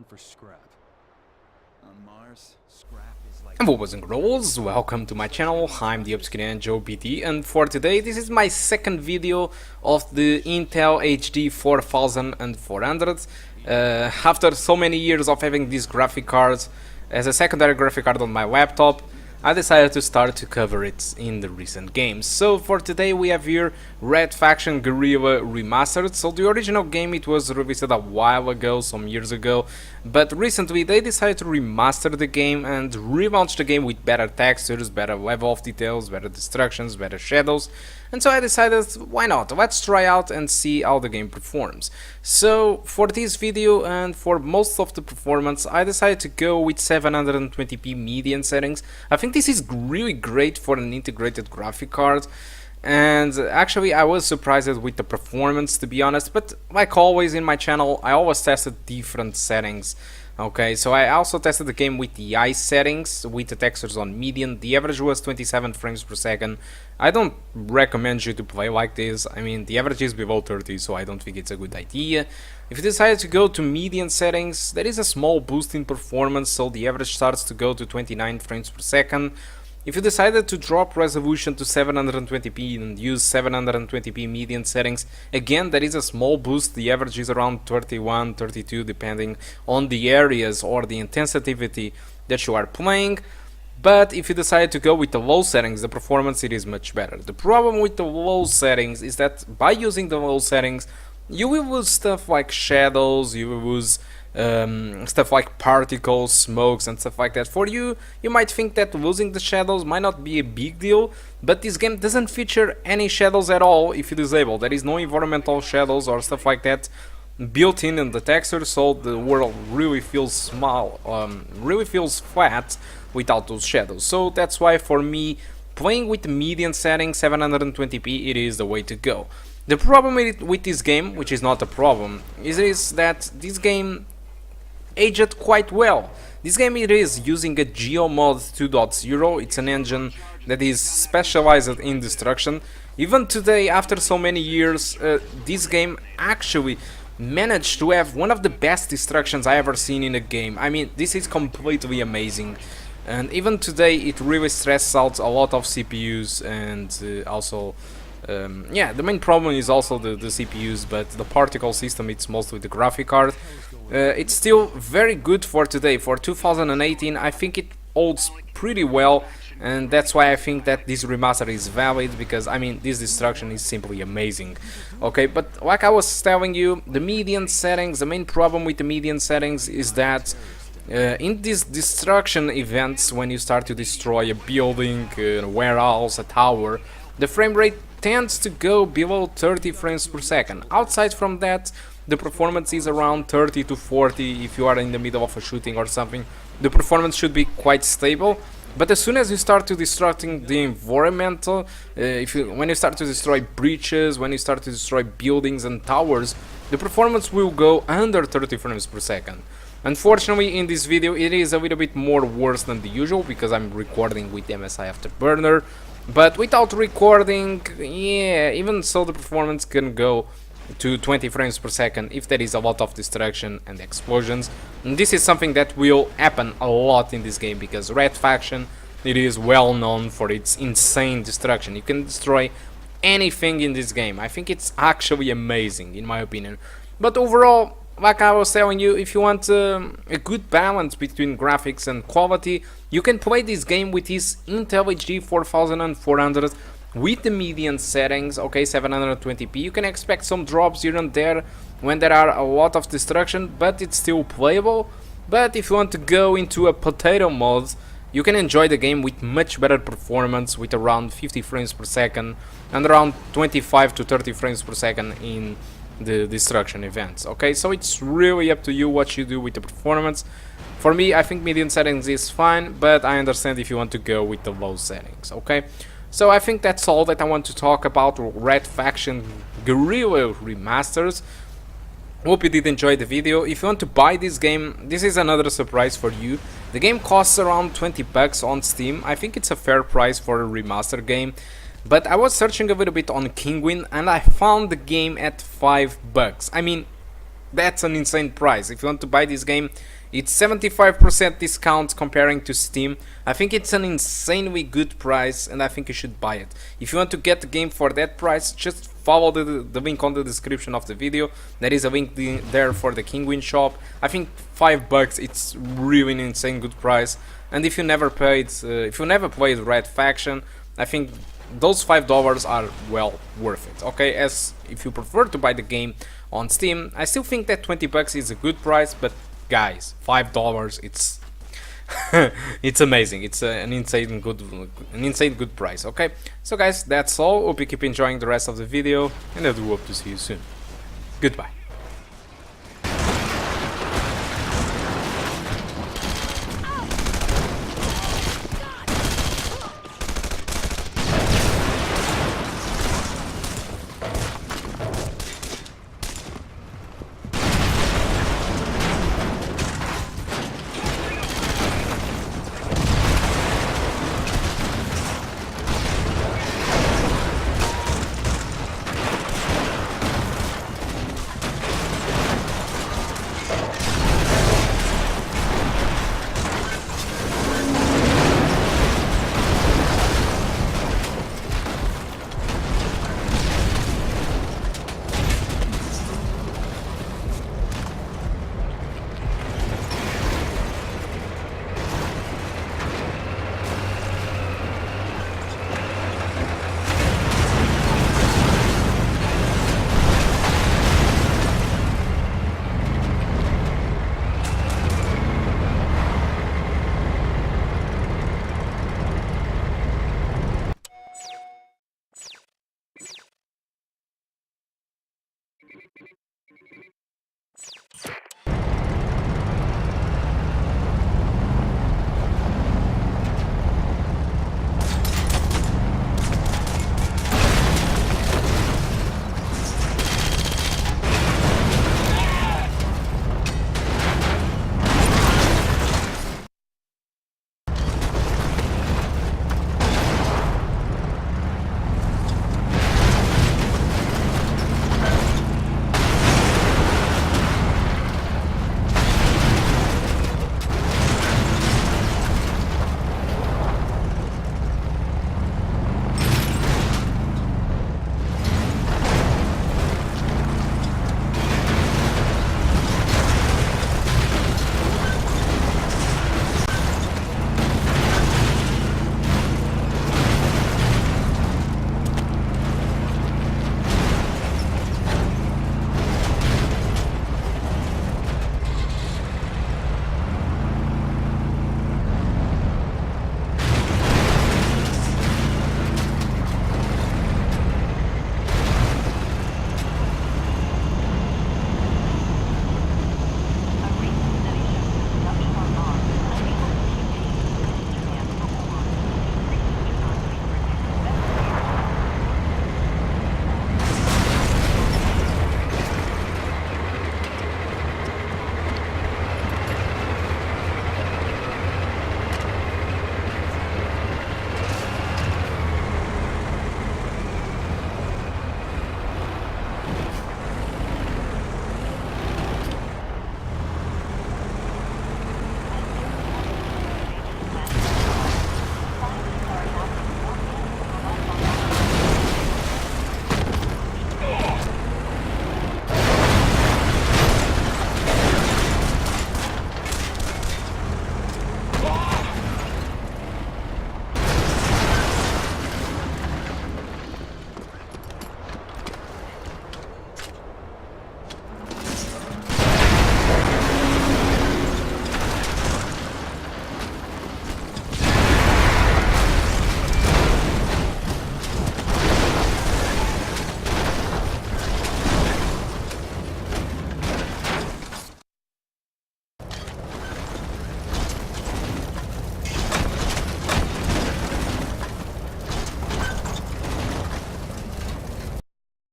for scrap. On Mars, scrap is like... And boys and girls, welcome to my channel. I'm the Obscure Joe BT, and for today this is my second video of the Intel HD 4400. After so many years of having these graphic cards as a secondary graphic card on my laptop, I decided to start to cover it in the recent games. So for today we have here Red Faction Guerrilla Re-Mastered. So the original game, it was released a while ago, some years ago, but recently they decided to remaster the game and relaunch the game with better textures, better level of details, better destructions, better shadows. And so I decided, why not, let's try out and see how the game performs. So for this video and for most of the performance, I decided to go with 720p median settings. I think this is really great for an integrated graphic card. And actually I was surprised with the performance, to be honest, but like always in my channel I always tested different settings. Okay, so I also tested the game with the eye settings, with the textures on median. The average was 27 frames per second. I don't recommend you to play like this. I mean, the average is below 30, so I don't think it's a good idea. If you decide to go to median settings, there is a small boost in performance, so the average starts to go to 29 frames per second. If you decided to drop resolution to 720p and use 720p median settings, again there is a small boost. The average is around 31, 32 depending on the areas or the intensity that you are playing. But if you decide to go with the low settings, the performance it is much better. The problem with the low settings is that by using the low settings you will lose stuff like shadows, you will lose stuff like particles, smokes and stuff like that. For you, you might think that losing the shadows might not be a big deal, but this game doesn't feature any shadows at all if you disable. There is no environmental shadows or stuff like that built in the texture, so the world really feels small, really feels flat without those shadows. So that's why for me, playing with the median setting 720p, it is the way to go. The problem with this game, which is not a problem, is that this game aged quite well. This game it is using a GeoMod 2.0. It's an engine that is specialized in destruction. Even today, after so many years, this game actually managed to have one of the best destructions I ever seen in a game. I mean, this is completely amazing. And even today, it really stresses out a lot of CPUs and also... yeah, the main problem is also the CPUs, but the particle system, it's mostly the graphic card. It's still very good for today. For 2018, I think it holds pretty well, and that's why I think that this remaster is valid, because I mean, this destruction is simply amazing. Okay, but like I was telling you, the median settings, the main problem with the median settings is that in these destruction events, when you start to destroy a building, a warehouse, a tower, the frame rate tends to go below 30 frames per second. Outside from that, the performance is around 30 to 40. If you are in the middle of a shooting or something, the performance should be quite stable. But as soon as you start to destructing the environment, when you start to destroy breaches, when you start to destroy buildings and towers, the performance will go under 30 frames per second. Unfortunately, in this video, it is a little bit more worse than the usual, because I'm recording with MSI Afterburner. But without recording, yeah, even so the performance can go to 20 frames per second if there is a lot of destruction and explosions. And this is something that will happen a lot in this game, because Red Faction, it is well known for its insane destruction. You can destroy anything in this game. I think it's actually amazing, in my opinion. But overall, like I was telling you, if you want a good balance between graphics and quality, you can play this game with this Intel HD 4400 with the median settings, okay, 720p. You can expect some drops here and there when there are a lot of destruction, but it's still playable. But if you want to go into a potato mode, you can enjoy the game with much better performance, with around 50 frames per second and around 25 to 30 frames per second in the destruction events. Okay, so it's really up to you what you do with the performance. For me, I think median settings is fine, but I understand if you want to go with the low settings. Okay, so I think that's all that I want to talk about Red Faction Guerrilla Remasters. Hope you did enjoy the video. If you want to buy this game, this is another surprise for you. The game costs around 20 bucks on Steam. I think it's a fair price for a remaster game. But I was searching a little bit on Kinguin and I found the game at $5. I mean, That's an insane price. If you want to buy this game, it's 75% discount comparing to Steam. I think it's an insanely good price, and I think you should buy it. If you want to get the game for that price, just follow the link on the description of the video. There is a link there for the Kinguin shop. I think $5, it's really an insane good price. And if you never played Red Faction, I think those $5 are well worth it. Okay, as if you prefer to buy the game on Steam, I still think that $20 is a good price, but guys, $5, it's it's amazing. It's an insane good price. Okay, so guys, that's all. Hope you keep enjoying the rest of the video, and I do hope to see you soon. Goodbye.